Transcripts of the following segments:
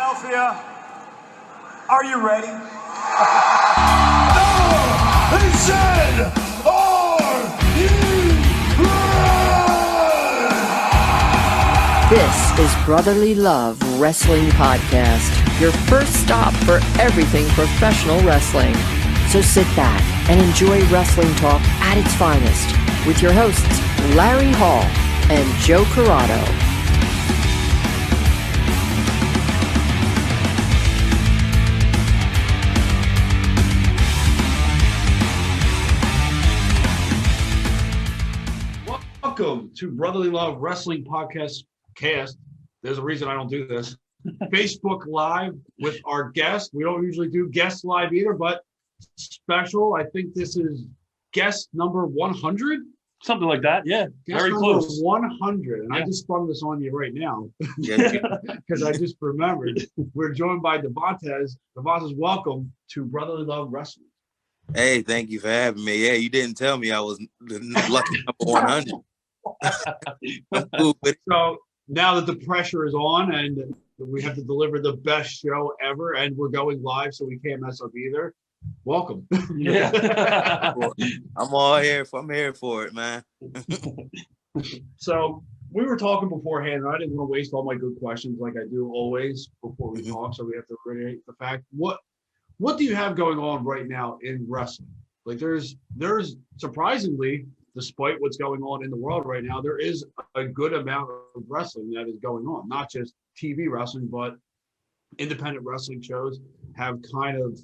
Philadelphia, are you ready? They said, are you ready? This is Brotherly Love Wrestling Podcast, your first stop for everything professional wrestling. So sit back and enjoy wrestling talk at its finest with your hosts, Larry Hall and Joe Corrado. Welcome to Brotherly Love Wrestling Podcast Cast. There's a reason I don't do this. Facebook Live with our guest. We don't usually do guests live either, but special. I think this is guest number 100. Something like that, yeah. Guest Very number close. 100, and Yeah. I just sprung this on you right now because I just remembered. We're joined by Devantes. Devantes, welcome to Brotherly Love Wrestling. Hey, thank you for having me. Yeah, you didn't tell me I was the lucky number 100. I'm cool with it. So now that the pressure is on and we have to deliver the best show ever, and we're going live, so we can't mess up either. Welcome. Yeah. I'm here for it, man. So we were talking beforehand, and I didn't want to waste all my good questions like I do always before we talk. So we have to reiterate the fact. What do you have going on right now in wrestling? Like there's surprisingly, despite what's going on in the world right now, there is a good amount of wrestling that is going on. Not just TV wrestling, but independent wrestling shows have kind of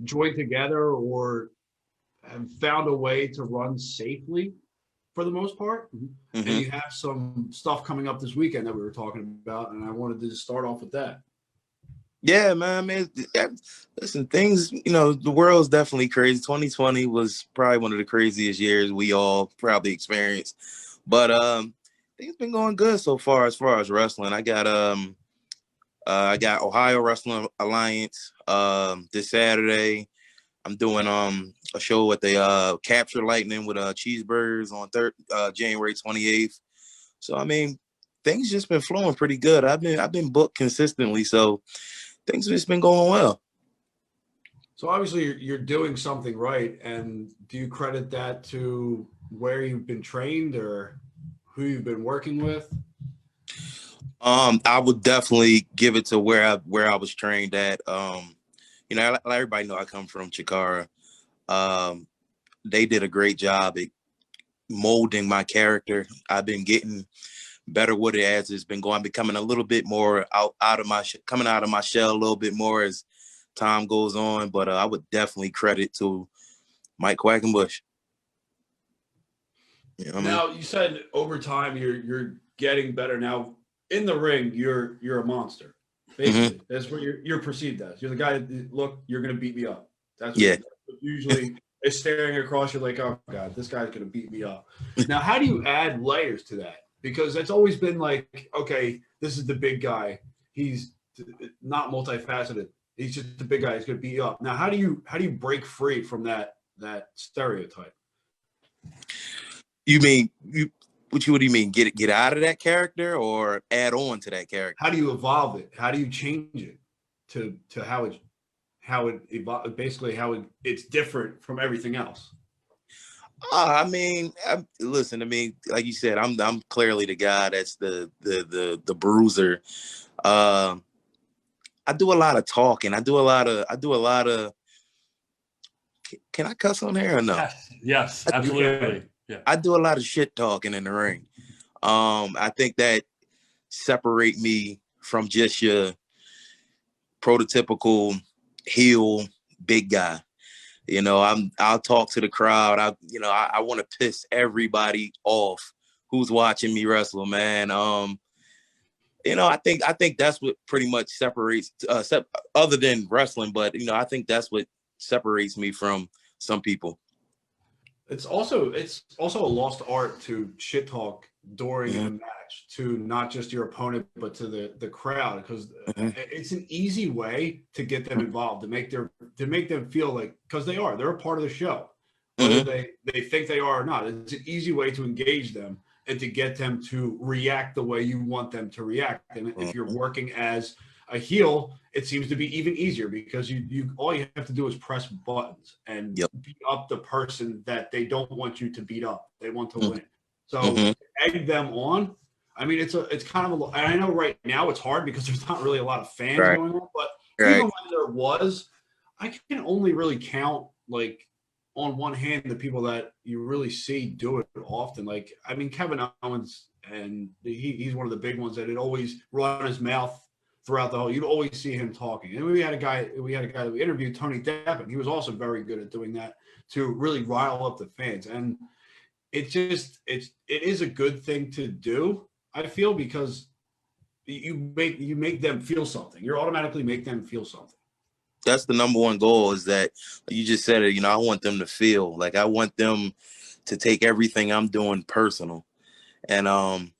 joined together or have found a way to run safely for the most part. Mm-hmm. And you have some stuff coming up this weekend that we were talking about, and I wanted to just start off with that. Yeah, man. Listen, things, the world's definitely crazy. 2020 was probably one of the craziest years we all probably experienced. But things been going good so far as wrestling. I got Ohio Wrestling Alliance this Saturday. I'm doing a show with the Capture Lightning with Cheeseburgers on January 28th. So I mean, things just been flowing pretty good. I've been booked consistently, so things have just been going well. So obviously you're doing something right, and do you credit that to where you've been trained or who you've been working with? I would definitely give it to where I was trained at. Let everybody know I come from Chikara. They did a great job at molding my character. I've been getting better with it as it's been going, becoming a little bit more coming out of my shell a little bit more as time goes on. But I would definitely credit to Mike Quackenbush. You know what I mean? You said over time you're getting better. Now in the ring, you're a monster. Basically, that's what you're perceived as. You're the guy that, look, you're gonna beat me up. That's what usually is staring across. You're like, oh God, this guy's gonna beat me up. Now, how do you add layers to that? Because it's always been like, okay, this is the big guy. He's not multifaceted. He's just the big guy. He's gonna beat you up. Now, how do you break free from that stereotype? You mean what do you mean? Get out of that character or add on to that character? How do you evolve it? How do you change it to how it evolve? Basically, it's different from everything else. Listen to me. Like you said, I'm clearly the guy that's the bruiser. I do a lot of talking. I do a lot of. Can I cuss on here or no? Yes, absolutely. Yeah. I do a lot of shit talking in the ring. I think that separate me from just your prototypical heel big guy. I'll talk to the crowd. I want to piss everybody off who's watching me wrestle, man. I think that's what pretty much separates, other than wrestling, but I think that's what separates me from some people. It's also a lost art to shit talk during a match to not just your opponent but to the crowd, because it's an easy way to get them involved, to make them feel like, because they're a part of the show, whether they think they are or not. It's an easy way to engage them and to get them to react the way you want them to react. And if you're working as a heel, it seems to be even easier because you all you have to do is press buttons and Yep. beat up the person that they don't want you to beat up. They want to Mhm. win. So Mhm. egg them on. I mean, it's kind of and I know right now it's hard because there's not really a lot of fans Right. going on, but even Right. when there was, I can only really count like on one hand the people that you really see do it often. Like I mean, Kevin Owens, and he's one of the big ones that it always run his mouth throughout the whole. You'd always see him talking. And we had a guy that we interviewed, Tony Deppen. He was also very good at doing that to really rile up the fans. And it is a good thing to do, I feel, because you make them feel something. You automatically make them feel something. That's the number one goal, is that you just said it, I want them to feel like, I want them to take everything I'm doing personal. And I'm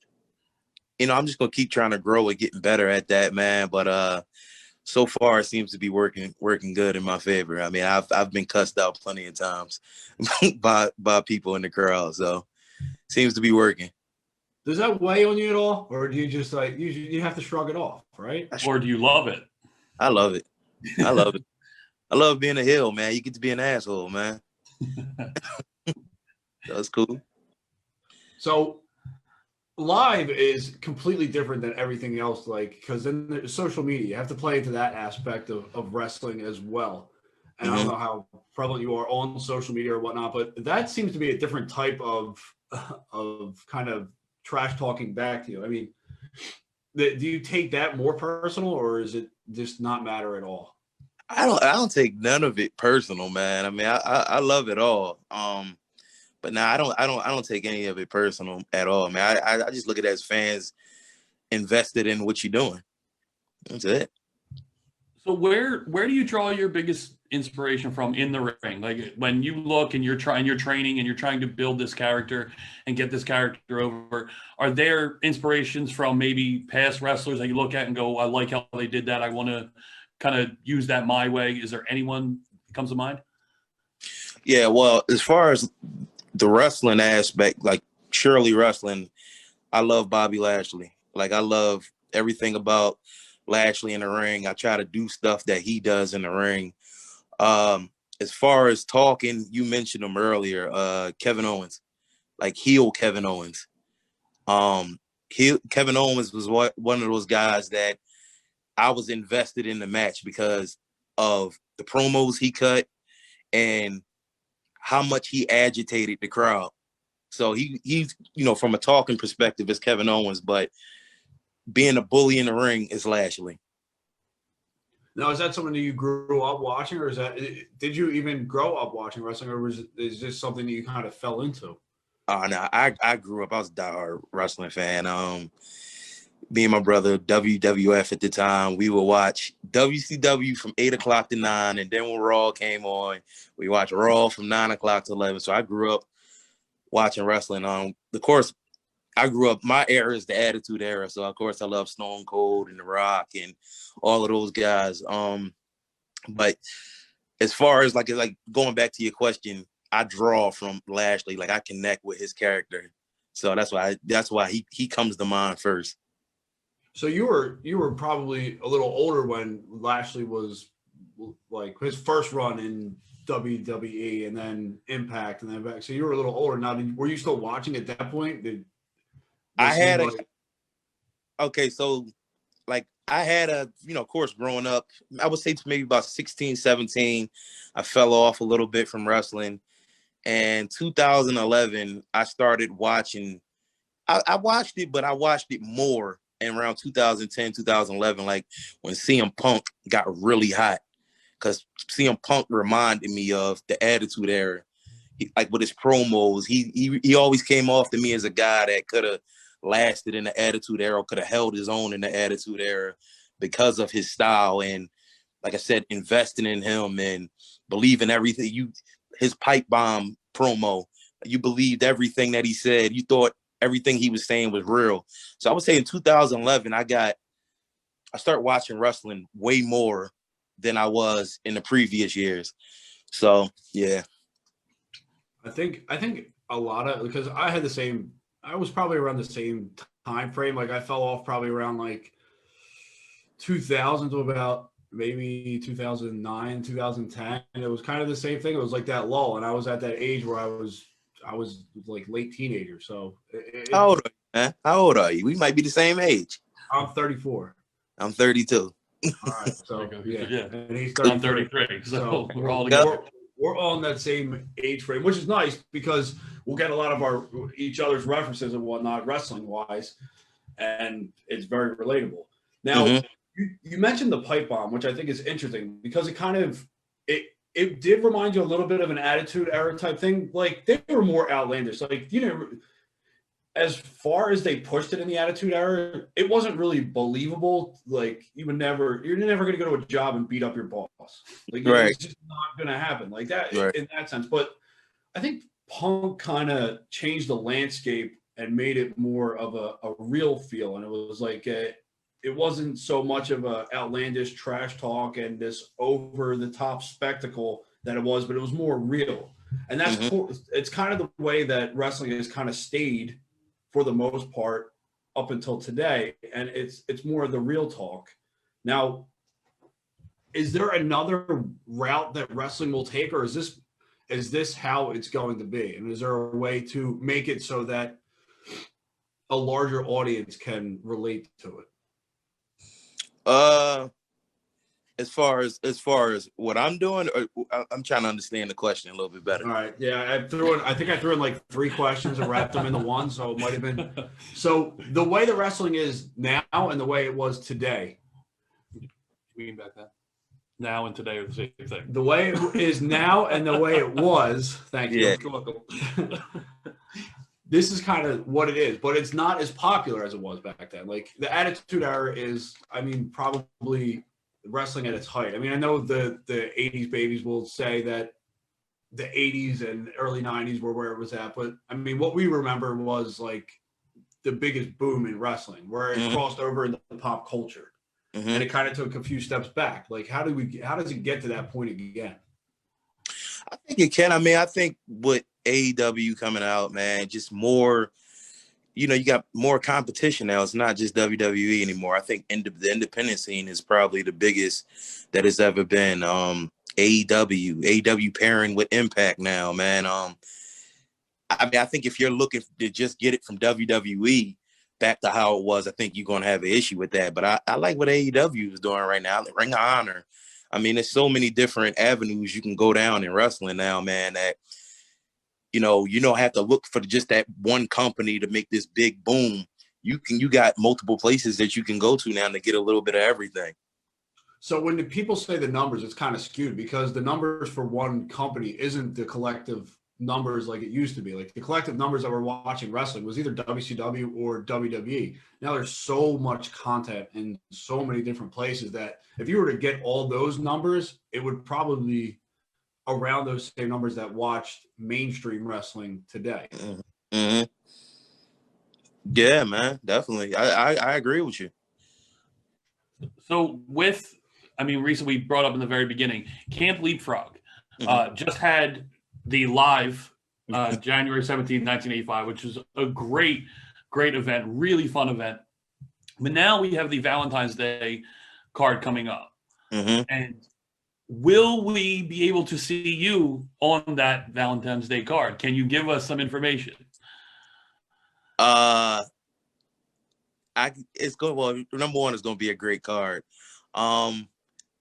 just gonna keep trying to grow and getting better at that, man. But so far it seems to be working good in my favor. I mean, I've been cussed out plenty of times by people in the crowd, so seems to be working. Does that weigh on you at all, or do you just like you have to shrug it off, right? Or do you love it? I love it. I love it. I love being a heel, man. You get to be an asshole, man. That's cool. So live is completely different than everything else, like because then there's social media. You have to play into that aspect of wrestling as well. And I don't know how prevalent you are on social media or whatnot, but that seems to be a different type of kind of trash talking back to you. I mean, do you take that more personal, or is it just not matter at all? I don't take none of it personal, man. I mean, I love it all. But now I don't take any of it personal at all, man. I just look at it as fans invested in what you're doing. That's it. So where do you draw your biggest inspiration from in the ring? Like when you look and you're training and you're trying to build this character and get this character over, are there inspirations from maybe past wrestlers that you look at and go, I like how they did that, I want to kind of use that my way? Is there anyone that comes to mind? Yeah, well, as far as the wrestling aspect, like Shirley wrestling, I love Bobby Lashley. Like, I love everything about Lashley in the ring. I try to do stuff that he does in the ring. As far as talking, you mentioned him earlier, Kevin Owens, like heel Kevin Owens. Kevin Owens was one of those guys that I was invested in the match because of the promos he cut and how much he agitated the crowd. So he's from a talking perspective is Kevin Owens, but being a bully in the ring is Lashley. Now, is that something that you grew up watching, or did you even grow up watching wrestling, or is this something that you kind of fell into? No, I grew up. I was a diehard wrestling fan. Me and my brother, WWF at the time, we would watch WCW from 8 o'clock to 9, and then when Raw came on, we watched Raw from 9 o'clock to 11. So I grew up watching wrestling. Of course, I grew up, my era is the Attitude Era. So, of course, I love Stone Cold and The Rock and all of those guys. But as far as like going back to your question, I draw from Lashley. Like, I connect with his character. So that's why he comes to mind first. So you were probably a little older when Lashley was like his first run in WWE and then Impact and then back. So you were a little older. Now, were you still watching at that point? So like I had of course, growing up, I would say maybe about 16, 17, I fell off a little bit from wrestling. And 2011, I started watching. I watched it, but I watched it more in around 2010, 2011, like when CM Punk got really hot, because CM Punk reminded me of the Attitude Era. Like with his promos, he always came off to me as a guy that could have lasted in the Attitude Era, could have held his own in the Attitude Era because of his style. And like I said, investing in him and believing everything. His pipe bomb promo, you believed everything that he said. You thought everything he was saying was real. So I would say in 2011, I started watching wrestling way more than I was in the previous years. So yeah. I think a lot of, because I was probably around the same time frame. Like I fell off probably around like 2000 to about maybe 2009, 2010. And it was kind of the same thing. It was like that lull. And I was at that age where I was like late teenager. So How old are you, man? How old are you? We might be the same age. I'm 34. I'm 32. All right. So Yeah. And he's I'm 33. 33, so we're all together. We're all in that same age frame, which is nice because we'll get a lot of each other's references and whatnot, wrestling wise, and it's very relatable. Now, you mentioned the pipe bomb, which I think is interesting because it kind of it did remind you a little bit of an Attitude Era type thing. Like they were more outlandish. Like as far as they pushed it in the Attitude Era, it wasn't really believable. Like you're never going to go to a job and beat up your boss. Like it's just not going to happen like that in that sense. But I think Punk kind of changed the landscape and made it more of a real feel. And it was like it wasn't so much of a outlandish trash talk and this over the top spectacle that it was, but it was more real. And that's cool. It's kind of the way that wrestling has kind of stayed for the most part up until today. And it's more of the real talk. Now, is there another route that wrestling will take, or is this how it's going to be? And is there a way to make it so that a larger audience can relate to it? As far as what I'm doing, I'm trying to understand the question a little bit better. All right. Yeah, I think I threw in like 3 questions and wrapped them into one, so it might have been. So the way the wrestling is now and the way it was today. You mean back then? Now and today are the same thing. The way it is now and the way it was. Thank you. Yeah. You're welcome. This is kind of what it is, but it's not as popular as it was back then. Like the Attitude Era is, I mean, probably wrestling at its height. I mean, I know the 80s babies will say that the 80s and early 90s were where it was at, but I mean, what we remember was like the biggest boom in wrestling, where it crossed over into pop culture, and it kind of took a few steps back. Like, how does it get to that point again? I think it can. I mean, I think with AEW coming out, man, just more, you got more competition now. It's not just WWE anymore. I think the independent scene is probably the biggest that it's ever been. AEW pairing with Impact now, man. I mean, I think if you're looking to just get it from WWE back to how it was, I think you're going to have an issue with that. But I like what AEW is doing right now. Ring of Honor. I mean, there's so many different avenues you can go down in wrestling now, man, that, you don't have to look for just that one company to make this big boom. You got multiple places that you can go to now to get a little bit of everything. So when the people say the numbers, it's kind of skewed because the numbers for one company isn't the collective numbers like it used to be. Like the collective numbers that we're watching wrestling was either WCW or WWE. Now there's so much content in so many different places that if you were to get all those numbers, it would probably be around those same numbers that watched mainstream wrestling today. Mm-hmm. Yeah, man, definitely. I agree with you. So recently we brought up in the very beginning, Camp Leapfrog just had the live January 17th, 1985, which is a great event, really fun event. But now we have the Valentine's Day card coming up. And will we be able to see you on that Valentine's Day card? Can you give us some information? It's good. Well, number one, it's going to be a great card. I'm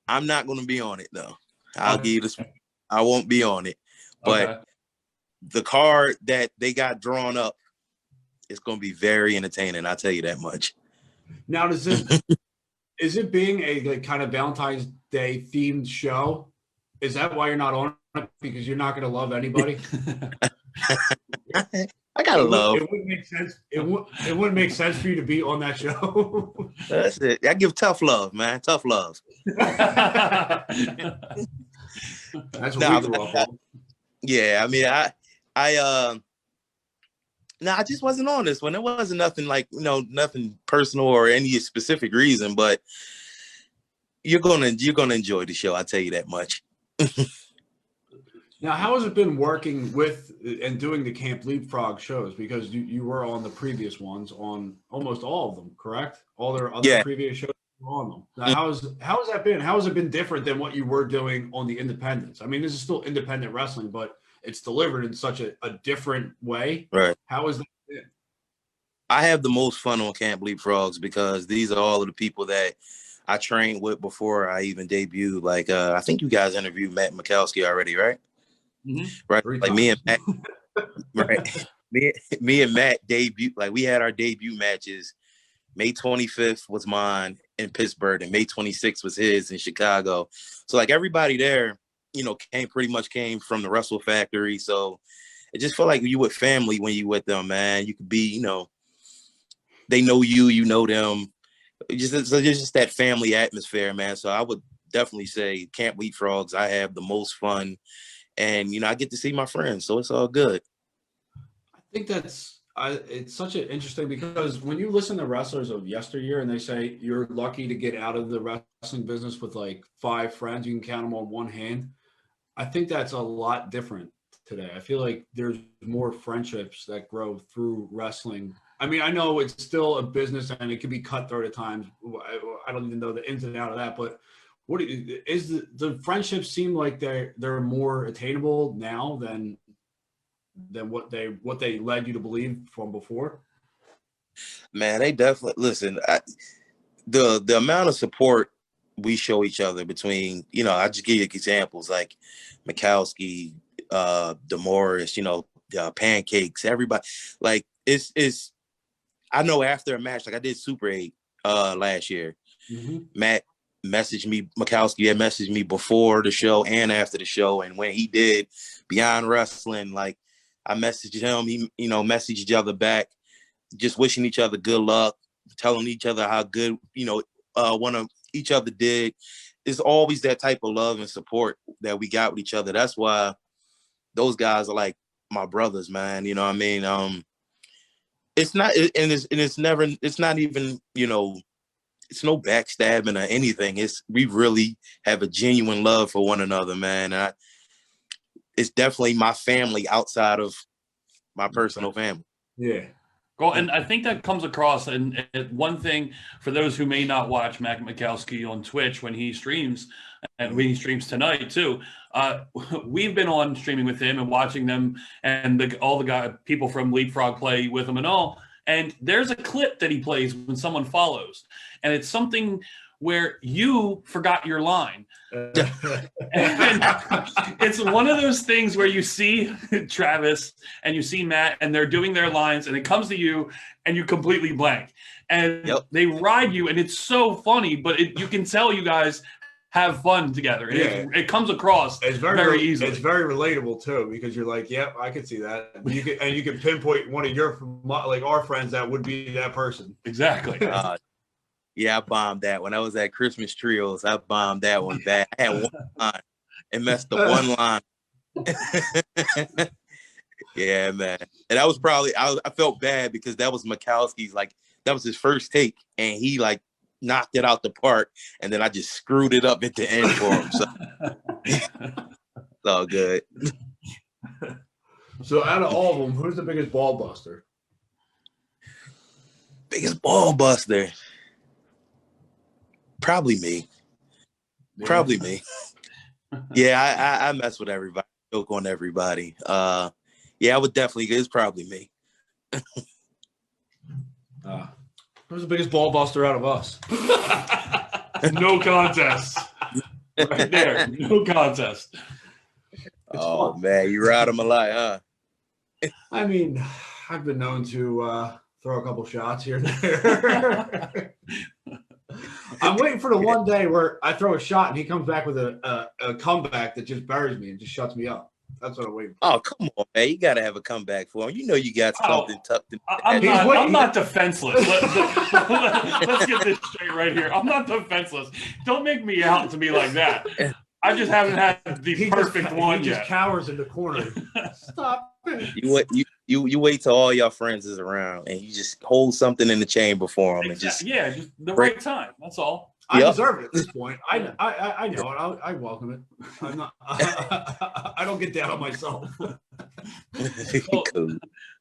not going to be on it though. I'll give you this. I won't be on it, but the card that they got drawn up, it's going to be very entertaining. I'll tell you that much. Now, is it being a kind of Valentine's Day themed show? Is that why you're not on it? Because you're not going to love anybody? I gotta love. It wouldn't make sense. It wouldn't make sense for you to be on that show. That's it. I give tough love, man. Tough love. That's what we grew up on. Yeah, I mean, I just wasn't on this one. It wasn't nothing like, nothing personal or any specific reason, but you're gonna enjoy the show. I'll tell you that much. Now, how has it been working with and doing the Camp Leapfrog shows? Because you were on the previous ones, on almost all of them, correct? All their other previous shows on them. Now, how has that been? How has it been different than what you were doing on the independents? I mean, this is still independent wrestling, but it's delivered in such a different way. Right. How is that been? I have the most fun on Camp Leapfrogs because these are all of the people that I trained with before I even debuted. Like, I think you guys interviewed Matt Mikowski already, right? Mm-hmm. Right. 3 Like me and times. Matt, right. Me and Matt debut. Like we had our debut matches. May 25th was mine in Pittsburgh, and May 26th was his in Chicago. So like everybody there, you know, pretty much came from the Wrestle Factory. So it just felt like you with family when you with them, man. You could be, you know, they know you, you know them. It's just that family atmosphere, man. So I would definitely say Camp Leapfrogs, I have the most fun, and you know, I get to see my friends, so it's all good. I think it's such an interesting because when you listen to wrestlers of yesteryear and they say you're lucky to get out of the wrestling business with like 5 friends, you can count them on one hand. I think that's a lot different today. I feel like there's more friendships that grow through wrestling. I mean, I know it's still a business and it can be cutthroat at times. I don't even know the ins and out of that, but the friendships seem like they're more attainable now than what they led you to believe from before? Man, they definitely listen. The amount of support we show each other between, you know, I just give you examples like Mikowski, Demoris, you know, Pancakes, everybody. Like it's. I know after a match, like I did Super 8 last year. Mm-hmm. Matt messaged me. Mikowski had messaged me before the show and after the show, and when he did Beyond Wrestling, like I messaged him. He, you know, messaged each other back, just wishing each other good luck, telling each other how good, you know, one of each other did. It's always that type of love and support that we got with each other. That's why those guys are like my brothers, man. You know what I mean? It's not, and it's never, it's not even, you know, it's no backstabbing or anything. We really have a genuine love for one another, man. It's definitely my family outside of my personal family. Yeah. Well, and I think that comes across. And one thing for those who may not watch Mac Mikowski on Twitch when he streams, and when he streams tonight too, we've been on streaming with him and watching them, and all the people from Leapfrog play with him and all. And there's a clip that he plays when someone follows, and it's something where you forgot your line. And it's one of those things where you see Travis and you see Matt and they're doing their lines and it comes to you and you completely blank. And they ride you and it's so funny, but you can tell you guys have fun together. Yeah. It comes across very easily. It's very relatable too, because you're like, yep, I could see that. You can pinpoint one of our friends that would be that person. Exactly. Yeah, I bombed that one. I was at Christmas Trios. I bombed that one bad. I had one line and messed the one line. Yeah, man. And that was probably, I felt bad because that was Mikowski's, like, that was his first take. And he, like, knocked it out the park. And then I just screwed it up at the end for him. So it's all good. So out of all of them, who's the biggest ball buster? Biggest ball buster? Probably me. Yeah. Probably me. Yeah, I mess with everybody. Joke on everybody. Yeah, I would definitely. It's probably me. Who's the biggest ball buster out of us? No contest. Right there. No contest. Oh, man. You ride them a lot, huh? I mean, I've been known to throw a couple shots here and there. I'm waiting for the one day where I throw a shot and he comes back with a comeback that just buries me and just shuts me up. That's what I'm waiting for. Oh, come on, man. You got to have a comeback for him. You know you got something tucked in. I'm not defenseless. Let's get this straight right here. I'm not defenseless. Don't make me out to be like that. I just haven't had the perfect one yet. He just cowers in the corner. Stop it. You wait till all your friends is around and you just hold something in the chamber for them. Exactly. And just the right time. That's all. I deserve it at this point. I know it. I welcome it. I'm not. I don't get down on myself. So, Cool.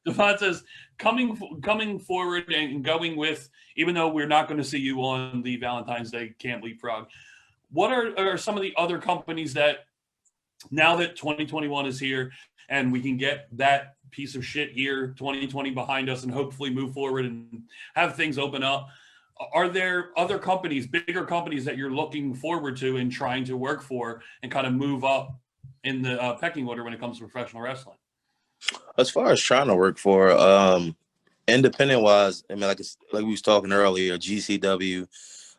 Devantes, coming forward and going with, even though we're not going to see you on the Valentine's Day Camp Leapfrog, what are some of the other companies that, now that 2021 is here and we can get that piece of shit year 2020 behind us and hopefully move forward and have things open up, are there other companies, bigger companies that you're looking forward to and trying to work for and kind of move up in the pecking order when it comes to professional wrestling? As far as trying to work for, independent wise, I mean, like we was talking earlier, GCW,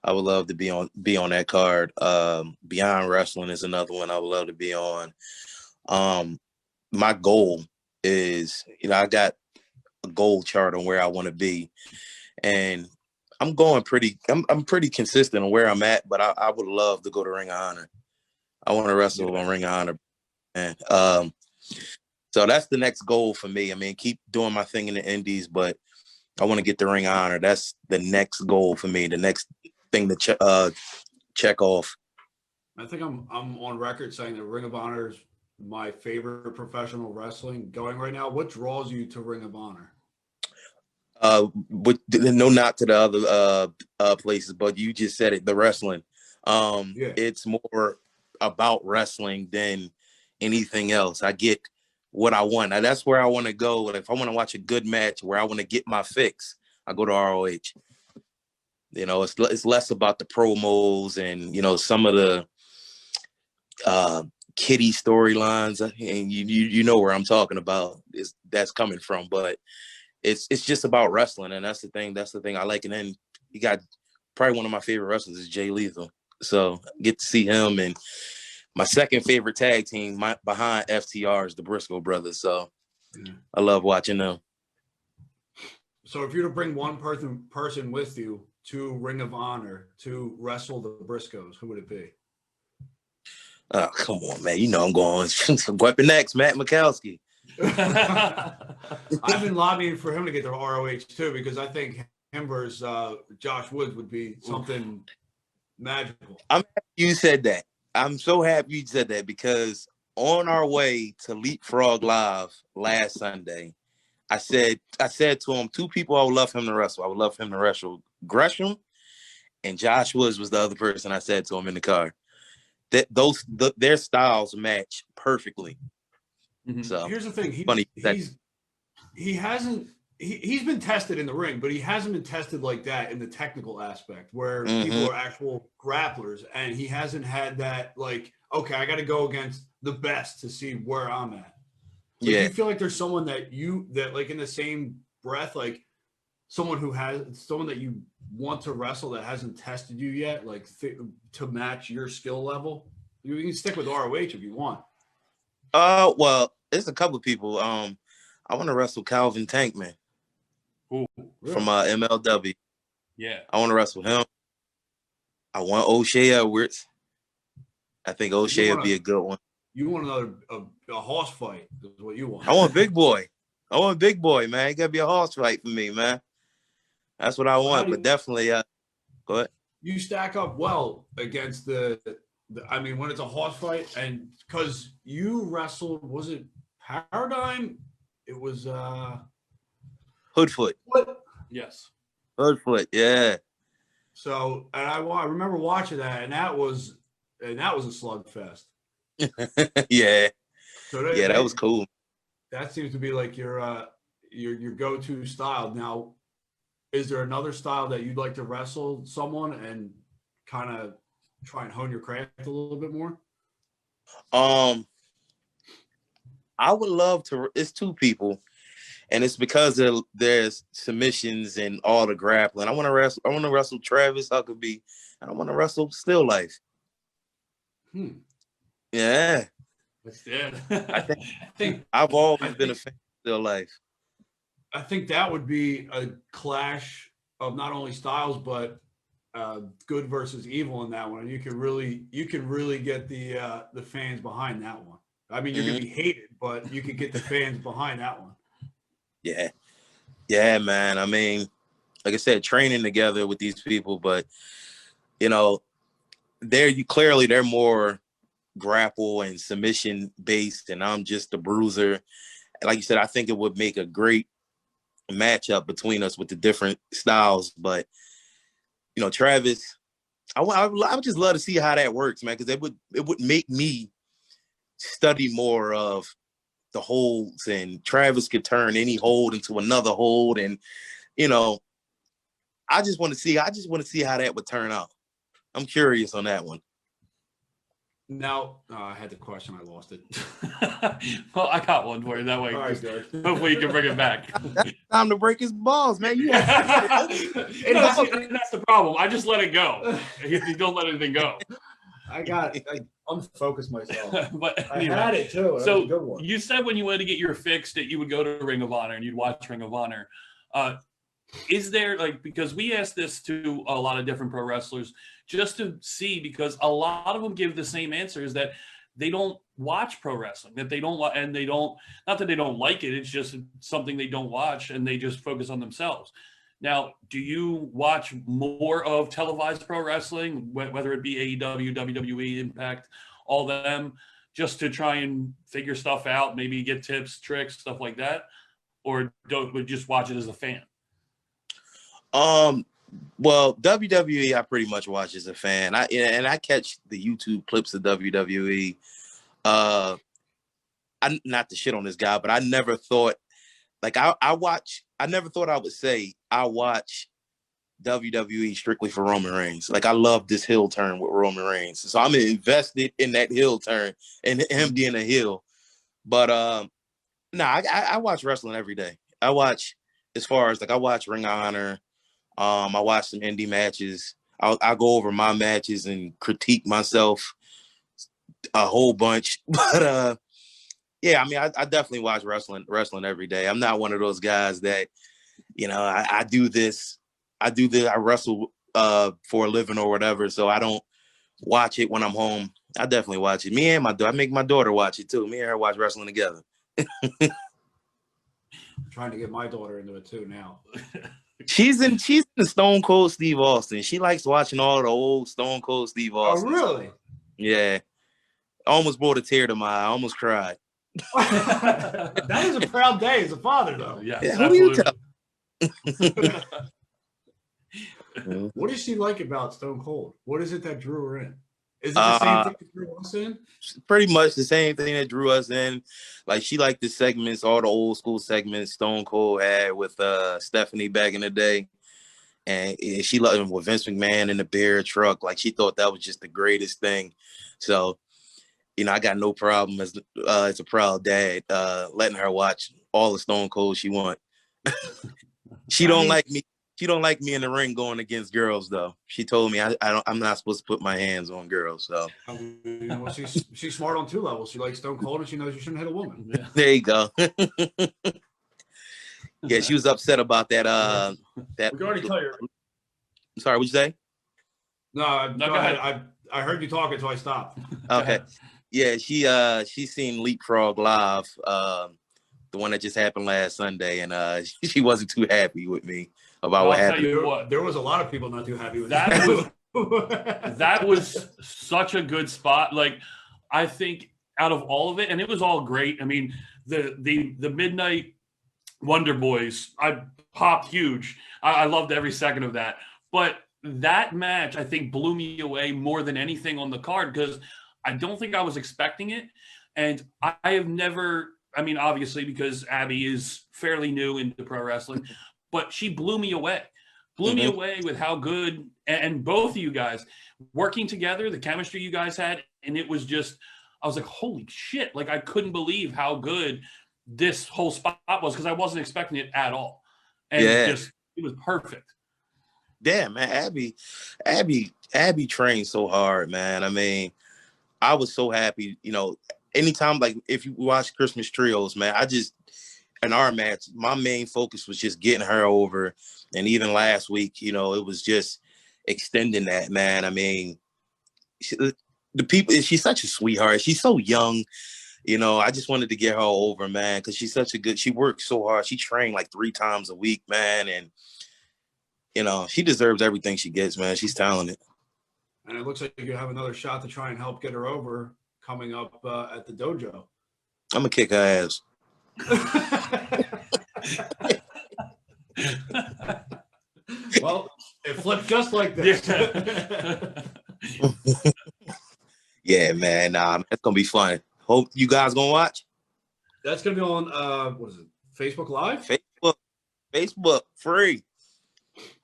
I would love to be on that card. Beyond Wrestling is another one I would love to be on. My goal is, I got a goal chart on where I want to be, and I'm pretty consistent on where I'm at, but I would love to go to Ring of Honor. I want to wrestle on Ring of Honor, and so that's the next goal for me. I mean, keep doing my thing in the indies, but I want to get the Ring of Honor. That's the next goal for me. The next thing to check off. I think I'm on record saying that Ring of Honor is my favorite professional wrestling going right now. What draws you to Ring of Honor? But no, not to the other places, but you just said it, the wrestling. It's more about wrestling than anything else. I get what I want. Now, that's where I want to go. If I want to watch a good match where I want to get my fix, I go to ROH. It's less about the promos and, some of the kiddie storylines, and you know where I'm talking about. That's coming from, but it's just about wrestling, and that's the thing I like. And then you got probably one of my favorite wrestlers is Jay Lethal, so I get to see him. And my second favorite tag team behind FTR is the Briscoe brothers, so I love watching them. So if you're to bring one person with you to Ring of Honor to wrestle the Briscoes, who would it be? Oh, come on, man. I'm going Weapon X, Matt Mikowski. I've been lobbying for him to get to ROH too, because I think him versus Josh Woods would be something magical. I'm happy you said that. I'm so happy you said that, because on our way to Leapfrog Live last Sunday, I said to him, two people I would love him to wrestle. I would love him to wrestle Gresham, and Josh Woods was the other person I said to him in the car. Their styles match perfectly. Mm-hmm. So here's the thing: he's been tested in the ring, but he hasn't been tested like that in the technical aspect, where people are actual grapplers, and he hasn't had that, like, okay, I got to go against the best to see where I'm at. Like, do you feel like there's someone that like in the same breath, like someone that you want to wrestle that hasn't tested you yet, like to match your skill level? You can stick with ROH if you want. Well, there's a couple of people. I want to wrestle Calvin Tankman. Ooh, really? From MLW. Yeah. I want to wrestle him. I want O'Shea Edwards. I think O'Shea would be a good one. You want a horse fight is what you want. I want Big Boy. Man. It got to be a horse fight for me, man. That's what I want, but definitely go ahead. You stack up well against when it's a horse fight, and because you wrestled, was it Paradigm? It was Hoodfoot. What? Yes. Hoodfoot, yeah. So, and I remember watching that, and that was a slugfest. Yeah. So that was cool. That seems to be like your go-to style. Now, is there another style that you'd like to wrestle someone and kind of try and hone your craft a little bit more? I would love to. It's two people, and it's because there's submissions and all the grappling. I want to wrestle Travis Huckabee, and I want to wrestle Still Life. Yeah. I think I've always been a fan of Still Life. I think that would be a clash of not only styles, but good versus evil in that one. And you can really get the fans behind that one. I mean, you're gonna be hated, but you can get the fans behind that one. Yeah, man. I mean, like I said, training together with these people, but they're more grapple and submission based, and I'm just a bruiser. like you said, I think it would make a great matchup between us with the different styles. But Travis, I would just love to see how that works, man, because it would make me study more of the holds, and Travis could turn any hold into another hold, and I just want to see how that would turn out. I'm curious on that one. Now, I had the question. I lost it. Well, I got one for you. That way, hopefully you can bring it back. Time to break his balls, man. That's the problem. I just let it go. You don't let anything go. I got it. I unfocused myself. But anyway, I had it too. That was a good one. You said when you wanted to get your fix that you would go to Ring of Honor and you'd watch Ring of Honor. Is there, because we asked this to a lot of different pro wrestlers just to see, because a lot of them give the same answers, that they don't watch pro wrestling, that they don't, and they don't, not that they don't like it, it's just something they don't watch and they just focus on themselves. Now, do you watch more of televised pro wrestling, whether it be AEW, WWE, Impact, all them, just to try and figure stuff out, maybe get tips, tricks, stuff like that? Or would just watch it as a fan? Well, WWE, I pretty much watch as a fan. I catch the YouTube clips of WWE. I not to shit on this guy, but I never thought, I never thought I would say I watch WWE strictly for Roman Reigns. I love this heel turn with Roman Reigns, so I'm invested in that heel turn and him being a heel. But I watch wrestling every day. I watch, as far as I watch Ring of Honor. I watch some indie matches. I'll go over my matches and critique myself a whole bunch. But yeah, I mean, I definitely watch wrestling every day. I'm not one of those guys that, I do this. I wrestle for a living or whatever, so I don't watch it when I'm home. I definitely watch it. Me and I make my daughter watch it too. Me and her watch wrestling together. I'm trying to get my daughter into it too now. She's in the Stone Cold Steve Austin. She likes watching all the old Stone Cold Steve Austin. Oh, really? Yeah. Almost brought a tear to my eye. I almost cried. That is a proud day as a father, though. Yeah. Who do you tell? What does she like about Stone Cold? What is it that drew her in? Is it the same thing that drew us in? Pretty much the same thing that drew us in. She liked the segments, all the old school segments Stone Cold had with Stephanie back in the day. And she loved him with Vince McMahon in the beer truck. She thought that was just the greatest thing. So, I got no problem as a proud dad letting her watch all the Stone Cold she want. She don't like me. She don't like me in the ring going against girls, though. She told me I'm not supposed to put my hands on girls. So she's smart on two levels. She likes Stone Cold, and she knows you shouldn't hit a woman. Yeah. There you go. Yeah, she was upset about that. That. We can already tell you. I'm sorry, what'd you say? No, go ahead. I heard you talking, so I stopped. Okay. Yeah, she seen Leapfrog live, the one that just happened last Sunday, and she wasn't too happy with me about what happened. There was a lot of people not too happy with that. That was such a good spot. I think out of all of it, and it was all great. I mean, the Midnight Wonder Boys, I popped huge. I loved every second of that. But that match, I think, blew me away more than anything on the card, because I don't think I was expecting it. And I have never, obviously, because Abby is fairly new into pro wrestling, but she blew me away. Blew me away with how good, and both of you guys working together, the chemistry you guys had. And it was just, I was like, holy shit. I couldn't believe how good this whole spot was, because I wasn't expecting it at all. And it was perfect. Yeah, man. Abby trained so hard, man. I was so happy, anytime, if you watch Christmas Trios, man, in our match, my main focus was just getting her over. And even last week, it was just extending that, man. She's such a sweetheart. She's so young. I just wanted to get her over, man, because she works so hard. She trained 3 times a week, man. And, she deserves everything she gets, man. She's talented. And it looks like you have another shot to try and help get her over coming up at the dojo. I'm going to kick her ass. Well, it flipped just like this. Yeah, man. Nah, that's gonna be fun. Hope you guys gonna watch. That's gonna be on what is it? Facebook Live? Facebook free.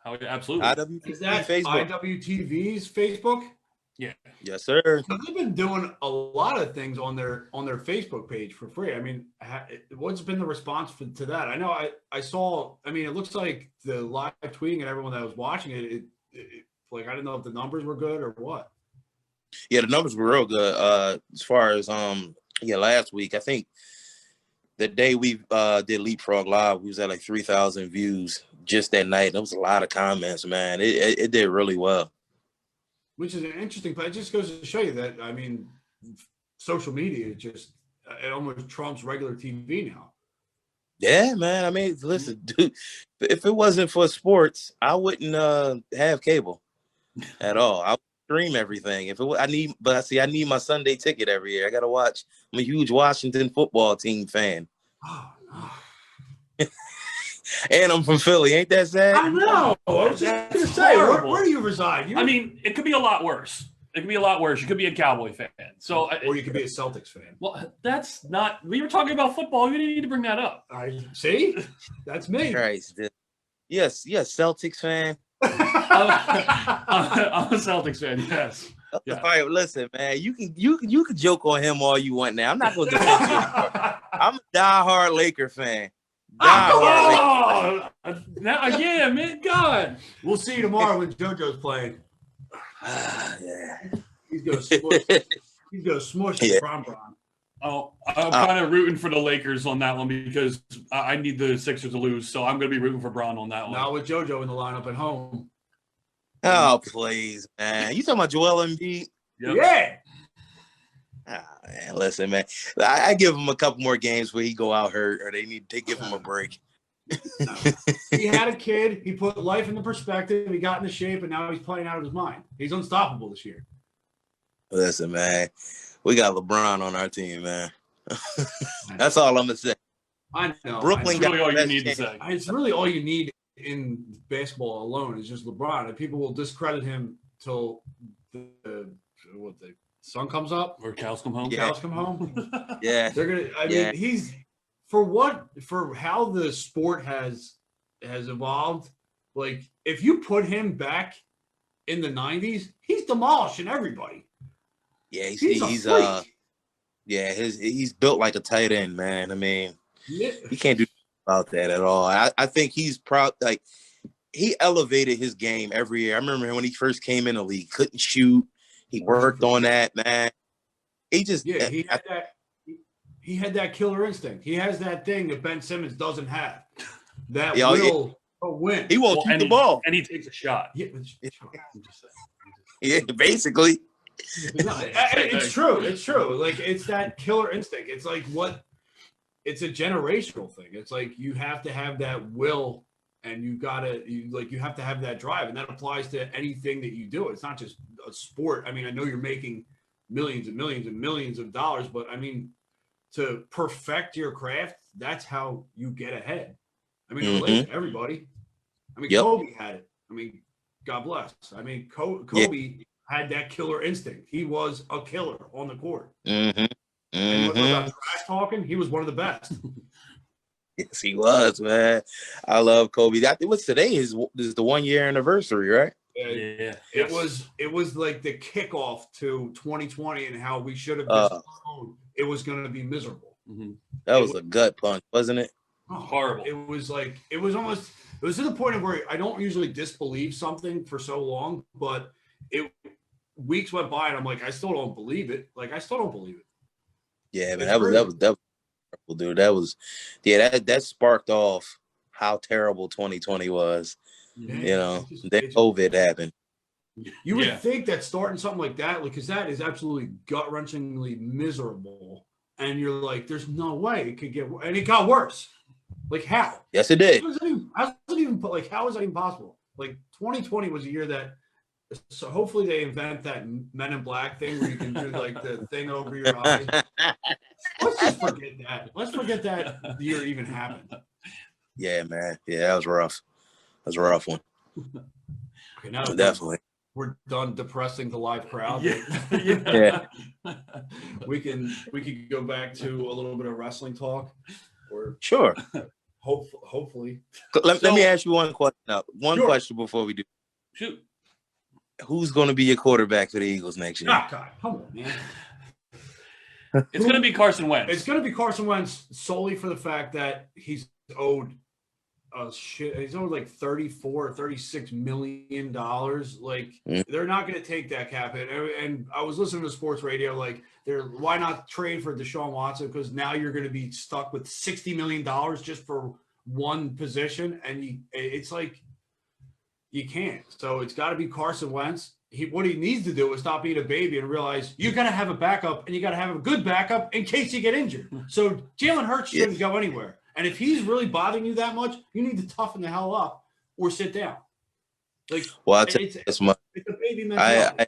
Oh, yeah, absolutely. IWTV Is that Facebook. IWTV's Facebook? Yeah. Yes, sir. They've been doing a lot of things on their Facebook page for free. I mean, what's been the response to that? I know I saw. I mean, it looks like the live tweeting and everyone that was watching it, like I didn't know if the numbers were good or what. Yeah, the numbers were real good. As far as last week, I think the day we did Leapfrog Live, we was at like 3,000 views just that night. There was a lot of comments, man. It did really well. Which is an interesting, but it just goes to show you that, I mean, social media just, it almost trumps regular TV now. Yeah, man. I mean, listen, dude, if it wasn't for sports, I wouldn't have cable at all. I would stream everything. If it I need my Sunday ticket every year. I gotta watch. I'm a huge Washington football team fan. Oh, no. And I'm from Philly. Ain't that sad? I know. I was just going to say, where do you reside? I mean, it could be a lot worse. It could be a lot worse. You could be a Cowboy fan. Or you could be a Celtics fan. Well, that's not. We were talking about football. You didn't need to bring that up. See? That's me. Christ. Yes, Celtics fan. I'm a Celtics fan, yes. Yeah. All right, listen, man. You can joke on him all you want now. I'm not going to defend you anymore. I'm a diehard Laker fan. Yeah, man, God. We'll see you tomorrow when JoJo's playing. Yeah. He's gonna smush. He's gonna smush the Bron. Oh, I'm kind of rooting for the Lakers on that one because I need the Sixers to lose, so I'm going to be rooting for Bron on that one. Not with JoJo in the lineup at home. Oh, please, man. You talking about Joel Embiid? Yep. Yeah. Man, listen, man. I give him a couple more games where he go out hurt, or they need to give him a break. He had a kid. He put life into perspective. He got into shape, and now he's playing out of his mind. He's unstoppable this year. Listen, man. We got LeBron on our team, man. That's all I'm gonna say. I know. Brooklyn got really all you need to say. It's really all you need in basketball alone is just LeBron, and people will discredit him till the sun comes up or cows come home. Yeah. Cows come home. Yeah, they're gonna. I mean, he's for how the sport has evolved. Like, if you put him back in the '90s, he's demolishing everybody. Yeah, he's built like a tight end, man. I mean, he can't do about that at all. I think he's proud. Like, he elevated his game every year. I remember when he first came in the league, couldn't shoot. He worked on that, man. He had that killer instinct. He has that thing that Ben Simmons doesn't have. That win. He won't shoot the ball, and he takes a shot. Yeah, basically. No, it's true. It's true. Like, it's that killer instinct. It's like it's a generational thing. It's like you have to have that will, and you have to have that drive, and that applies to anything that you do. It's not just a sport. I mean, I know you're making millions and millions and millions of dollars, but I mean, to perfect your craft, that's how you get ahead. I mean, everybody. I mean, Kobe had it. I mean, God bless. I mean, Kobe had that killer instinct. He was a killer on the court. And about trash talking, he was one of the best. Yes, he was, man. I love Kobe. What's today is the 1 year anniversary, right? Yeah. It was like the kickoff to 2020 and how we should have just known it was going to be miserable. That was a gut punch, wasn't it? Horrible. It was to the point of where I don't usually disbelieve something for so long, but weeks went by and I'm like, I still don't believe it. Like, I still don't believe it. Yeah, man, that was terrible, dude. That sparked off how terrible 2020 was. Then COVID happened. You would think that starting something like that, because that is absolutely gut-wrenchingly miserable, and you're like, there's no way it could get worse. And it got worse. Like, how? Yes, it did. How is that even possible? Like, 2020 was a year that, so hopefully they invent that Men in Black thing where you can do like the thing over your eyes. let's just forget that. Let's forget that year even happened. Yeah, man. Yeah, that was rough. That was a rough one. Okay, now Definitely. we're done depressing the live crowd. Yeah. we could go back to a little bit of wrestling talk, or Sure. hopefully. Let me ask you one question. One Sure. question before we do. Shoot. Who's going to be your quarterback for the Eagles next year? Oh, God, come on, man. It's going to be Carson Wentz. It's going to be Carson Wentz solely for the fact that he's owed he's owed like $34-36 million. Like they're not going to take that cap hit. And I was listening to sports radio, like why not trade for Deshaun Watson? Because now you're going to be stuck with $60 million just for one position, and it's like you can't. So it's got to be Carson Wentz. What he needs to do is stop being a baby and realize you got to have a backup, and you got to have a good backup in case you get injured. So Jalen Hurts shouldn't go anywhere. And if he's really bothering you that much, you need to toughen the hell up or sit down. Like, well, I'll tell you this much. It's a baby mentality.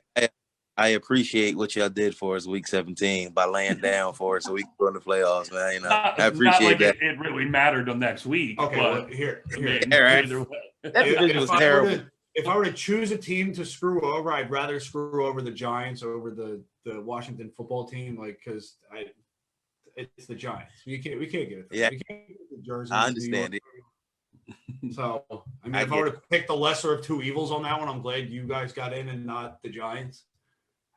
I appreciate what y'all did for us week 17 by laying down for us so we can go in the playoffs, man. You know, I appreciate that. It really mattered on next week. Okay, but, well, here. Yeah, right. That division was terrible. If I were to choose a team to screw over, I'd rather screw over the Giants over the Washington football team, because it's the Giants. We can't get it. Yeah, we can't get the Jersey. I understand it. So I mean, if I were to pick the lesser of two evils on that one, I'm glad you guys got in and not the Giants.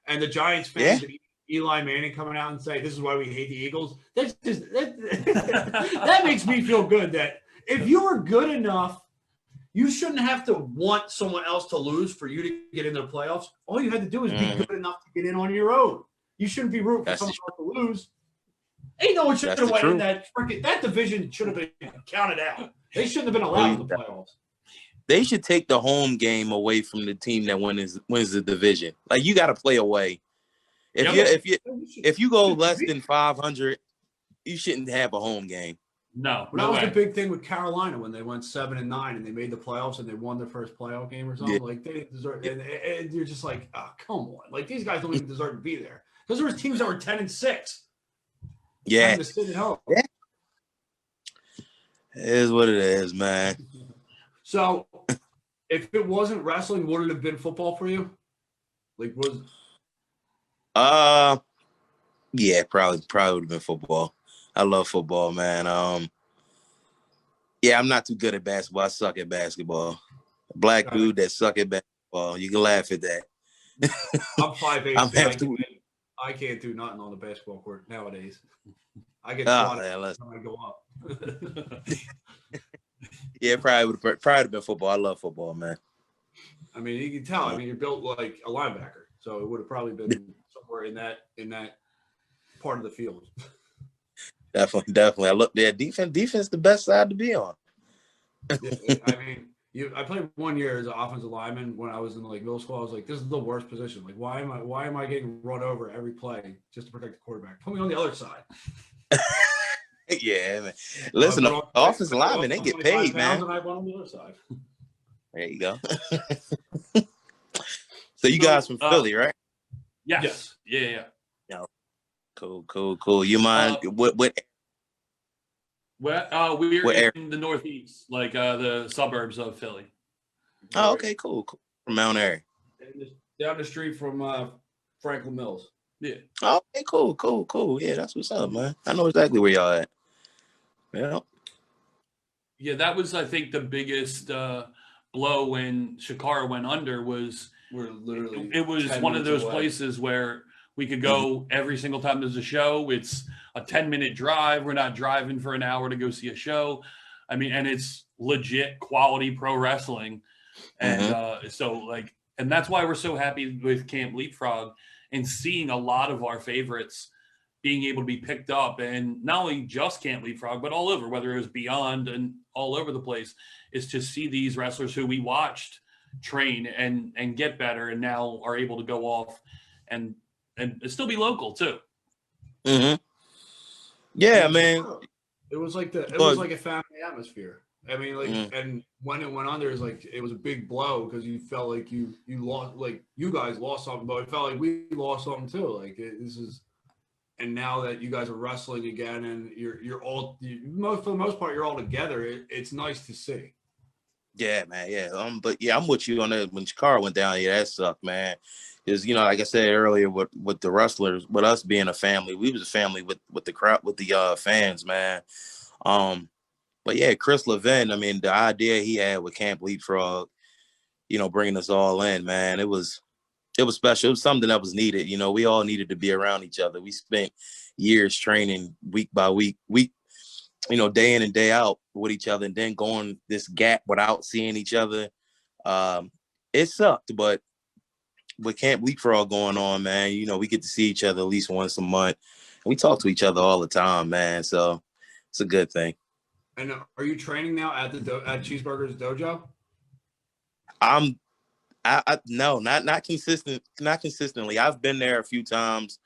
And the Giants fans, Eli Manning coming out and say, "This is why we hate the Eagles." That's just that makes me feel good. That if you were good enough, you shouldn't have to want someone else to lose for you to get into the playoffs. All you had to do is be good enough to get in on your own. You shouldn't be rooting for someone else to lose. Ain't no one should have went in that division should have been counted out. They shouldn't have been allowed in the playoffs. They should take the home game away from the team that wins the division. Like, you got to play away. If you go less than 500, you shouldn't have a home game. No, that was the big thing with Carolina when they went 7-9 and they made the playoffs and they won their first playoff game or something. Like, they deserve, and you're just like, oh, come on! Like, these guys don't even deserve to be there because there was teams that were 10-6. Yeah. To sit at home. Yeah. It is what it is, man. So, if it wasn't wrestling, would it have been football for you? Like, yeah, probably would have been football. I love football, man. Yeah, I'm not too good at basketball. I suck at basketball. Black dude that suck at basketball. You can laugh at that. I'm 5'8". I can't do nothing on the basketball court nowadays. I get swatted when I go up. Yeah, probably would have been football. I love football, man. I mean, you can tell. I mean, you're built like a linebacker, so it would have probably been somewhere in that part of the field. Definitely. I look there. Defense, the best side to be on. Yeah, I mean, I played 1 year as an offensive lineman when I was in middle school. I was like, this is the worst position. Like, why am I getting run over every play just to protect the quarterback? Put me on the other side. Yeah, man. Listen, offensive linemen, they get paid, man. And I went on the other side. There you go. So you guys from Philly, right? Yes. Yeah. Cool. You mind what? We're in the Northeast, like the suburbs of Philly. Oh, okay, cool. From Mount Airy. Down the street from Franklin Mills. Yeah. Oh, okay, cool. Yeah, that's what's up, man. I know exactly where y'all at. Yeah. Yeah, that was, I think, the biggest blow when Shakara went under was it was one of those places where we could go every single time there's a show. It's a 10-minute drive. We're not driving for an hour to go see a show. I mean, and it's legit quality pro wrestling. And and that's why we're so happy with Camp Leapfrog and seeing a lot of our favorites being able to be picked up, and not only just Camp Leapfrog, but all over, whether it was Beyond and all over the place, is to see these wrestlers who we watched train and get better and now are able to go off and still be local too. Mm-hmm. Yeah, man. It was like a family atmosphere. I mean, and when it went under, it was a big blow because you felt like you lost, like you guys lost something, but it felt like we lost something too. Like this is and now that you guys are wrestling again, and for the most part, you're all together. It's nice to see. Yeah, man. Yeah. But yeah, I'm with you on that. When Chikara went down, yeah, that sucked, man. Because like I said earlier, with the wrestlers, with us being a family, we was a family with the crowd, with the fans, man. But yeah, Chris Levin, I mean, the idea he had with Camp Leapfrog, bringing us all in, man, it was special. It was something that was needed. We all needed to be around each other. We spent years training week by week, day in and day out with each other, and then going this gap without seeing each other. It sucked, but with Camp Leapfrog going on, man, we get to see each other at least once a month. We talk to each other all the time, man. So it's a good thing. And are you training now at Cheeseburger's dojo? No, not consistently. I've been there a few times.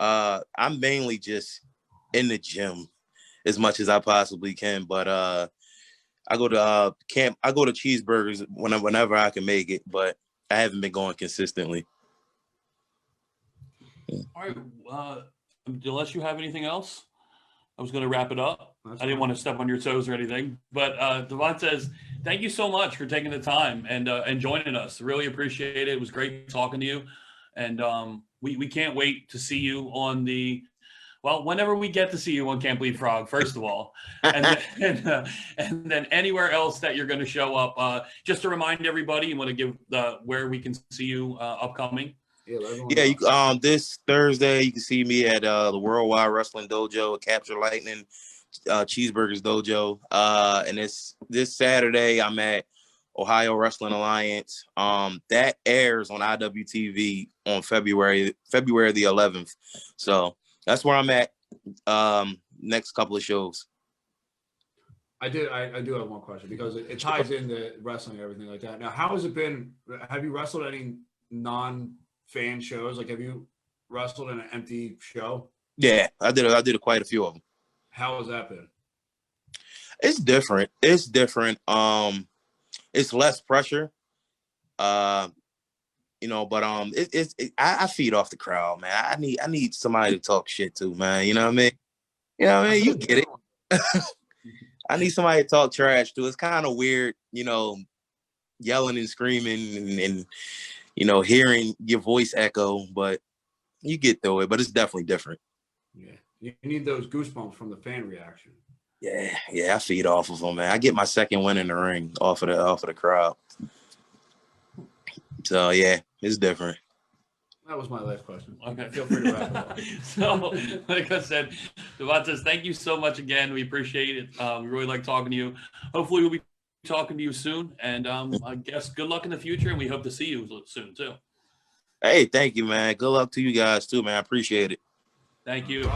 I'm mainly just in the gym as much as I possibly can, but I go to camp. I go to Cheeseburgers whenever I can make it, but I haven't been going consistently. All right. Unless you have anything else, I was going to wrap it up. I didn't want to step on your toes or anything, but Devantes, thank you so much for taking the time and joining us. Really appreciate it. It was great talking to you, and we can't wait to see you on whenever we get to see you on Camp Leapfrog, first of all, and then anywhere else that you're going to show up. Just to remind everybody, you want to give where we can see you upcoming. Yeah, this Thursday you can see me at the Worldwide Wrestling Dojo at Capture Lightning Cheeseburgers Dojo. And this Saturday I'm at Ohio Wrestling Alliance. That airs on IWTV on February the 11th. So that's where I'm at. Next couple of shows. I do have one question because it ties into wrestling and everything like that. Now, how has it been? Have you wrestled any non-fan shows? Like, have you wrestled in an empty show? Yeah, I did quite a few of them. How has that been? It's different. It's less pressure. But I feed off the crowd, man. I need somebody to talk shit to, man. You know what I mean? You get it. I need somebody to talk trash to. It's kind of weird, yelling and screaming and hearing your voice echo, but you get through it. But it's definitely different. Yeah, you need those goosebumps from the fan reaction. Yeah, I feed off of them, man. I get my second win in the ring off of the crowd. So yeah, it's different. That was my last question. Okay, feel free to wrap it up. So, like I said, Devantes, thank you so much again. We appreciate it. We really like talking to you. Hopefully, we'll be talking to you soon. And I guess good luck in the future, and we hope to see you soon too. Hey, thank you, man. Good luck to you guys too, man. I appreciate it. Thank you.